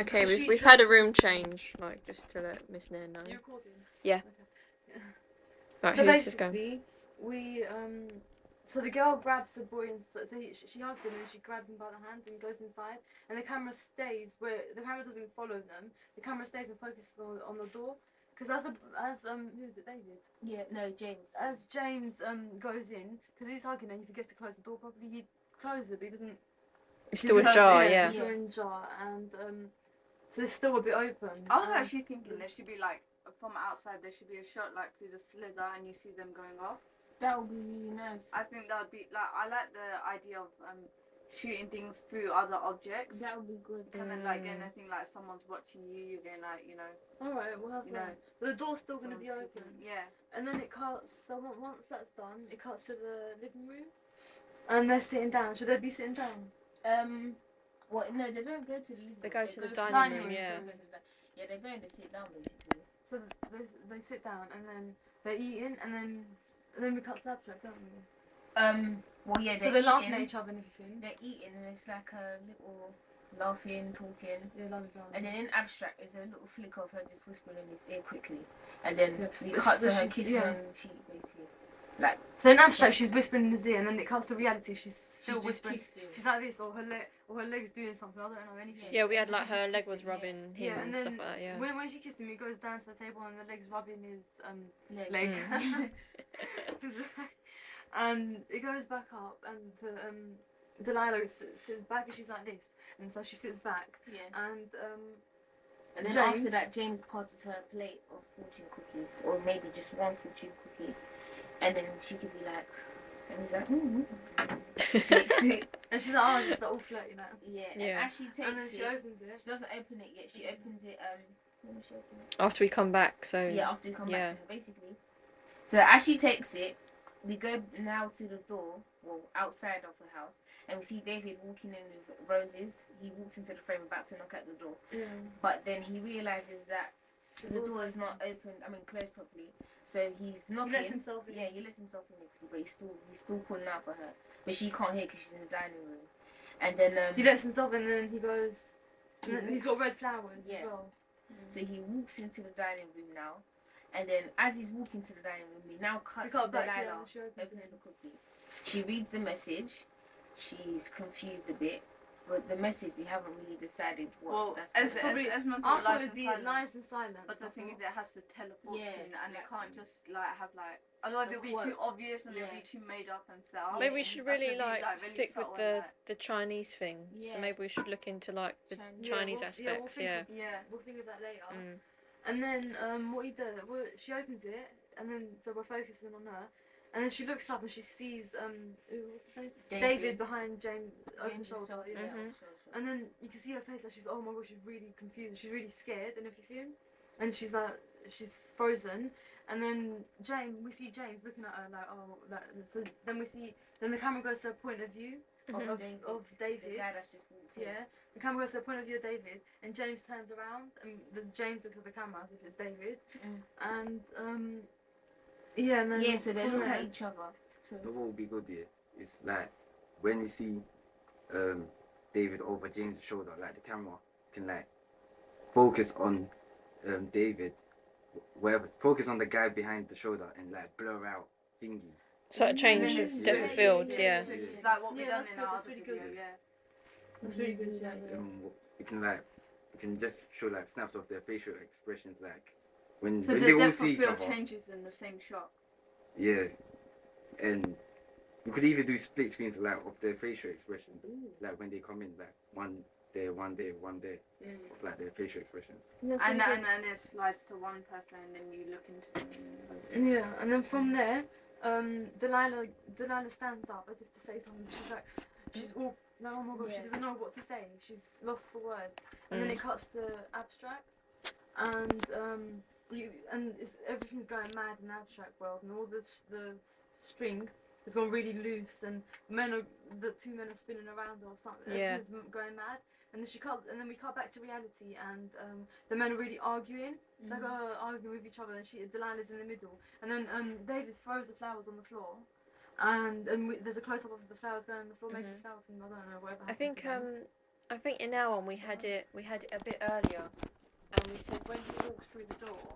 Okay, So she we've had a tries- room change, like just to let Miss Nair know. You recording? Yeah. Okay. Right, So who's just going? basically, we so the girl grabs the boy and she hugs him and she grabs him by the hand and goes inside and the camera stays where the camera doesn't follow them. The camera stays and focuses on the door because who is it, David? Yeah, no, James. As James goes in because he's hugging and he forgets to close the door properly. He closes it, but he doesn't. It's still ajar, It's yeah. still in jar and so it's still a bit open. I was actually thinking there should be like from outside there should be a shot like through the slither and you see them going off. That would be really nice. I think that would be like I like the idea of shooting things through other objects. That would be good. Kind of like getting a thing like someone's watching you. You're getting like Alright, we'll have that. But the door's still going to be open. Yeah. And then it cuts. So once that's done, it cuts to the living room, and they're sitting down. Should they be sitting down? Well, no, they don't go to the living room. They go to the dining dining room, room, yeah. Yeah, they're going to sit down basically. So they sit down, and then they're eating, and then we cut to abstract, don't we? Well, yeah, So they're laughing at each other and everything. They're eating, and it's like a little laughing, talking. Yeah, love it. And then in abstract, there's a little flick of her just whispering in his ear quickly, and then we But cut so to her she's- kissing yeah. on the cheek basically. Like So in abstract, she's whispering in his ear, and then it cuts to reality. She's still just whispering. kissed him. She's like this, or her leg's doing something. I don't know anything. Yeah, we had like She's her just leg was kissing, rubbing him Yeah, and and then stuff like that, yeah. when she kissed him, he goes down to the table, and the leg's rubbing his Leg. leg. Mm. And it goes back up, and Delilah sits back, and she's like this, and so she sits back, Yeah. and And then James- after that, James passes her a plate of fortune cookies, or maybe just one fortune cookie, and then she could be like, and he's like, takes it. and she's like, oh, just all flirty now. Yeah. And Yeah. as she takes And then she it, opens it. she doesn't open it yet. She opens it. When does she open it? After we come back, so Yeah, after we come yeah. back to her, basically. So as she takes it, we go now to the door, well, outside of her house, and we see David walking in with roses. He walks into the frame about to knock at the door, Yeah. but then he realizes that the door is not closed properly. So he's knocking. He lets himself in. Yeah, he lets himself in basically, but he's still calling out for her, but she can't hear because she's in the dining room. And then He lets himself in, and then he goes. He And then he's got walks- red flowers Yeah. as well. So he walks into the dining room now, and then as he's walking to the dining room, we now cut We to cut back, yeah, Delilah and she opens opening it. the cookie. She reads the message. She's confused a bit, but the message we haven't really decided what. Well, that's as probably. Esmond I thought thought lies it'd in be silence. lies and silence. But the thing is, it has to teleport Yeah, in, and it like- can't just like have like. Otherwise, it'll be What? too obvious and Yeah. it'll be too made up and set up. Maybe we should That's really gonna be, like really stick with subtle and, the Chinese thing. Yeah. So maybe we should look into like the Chinese. Chinese we'll aspects, think yeah. of- yeah. We'll think of that later. Mm. And then what he does, she opens it, and then so we're focusing on her, and then she looks up and she sees what's his name? David behind James' open James' shoulder. shoulder, Yeah. Mhm. shoulder. And then you can see her face like she's oh my god, she's really confused, she's really scared and everything, and she's like she's frozen. And then we see James looking at her like oh like so then the camera goes to a point of view Mhm. of The David. guy that's just walked in. Yeah, the camera goes to the point of view of David, and James turns around, and James looks at the camera as if it's David, Mm. and yeah, and then Yeah, so they from look there- at each other. So But what would be good here is like when we see David over James' shoulder, like the camera can like focus on David, wherever focus on the guy behind the shoulder and like blur out thingy. So it changed And then the it's- depth of field, yeah. It's like what we Yeah, done that's in good, our that's other really video, good. yeah. That's really good. Yeah. We can like we can just show like snaps of their facial expressions, like when So when the they all depth see of each field other. changes in the same shot. Yeah, and we could even do split screens like of their facial expressions, like when they come in, like one there, of like their facial expressions. Yeah, that's And really then, and then it slides to one person and then you look into them. good. Yeah, and then from there, Delilah stands up as if to say something. She's all no, oh my god, she Yeah. doesn't know what to say. She's lost for words. And then Mm. it cuts to abstract, and everything's going mad in the abstract world, and all the string has gone really loose, and the two men are spinning around or something. Yeah. Everything's going mad, and then we cut back to reality, and the men are really arguing. It's like arguing with each other, and Delilah's in the middle, and then David throws the flowers on the floor. And there's a close up of the flowers going on the floor, making Mhm. flowers, and I don't know whatever. I think happens to them. I think in our one we had it a bit earlier, and we said when he walks through the door,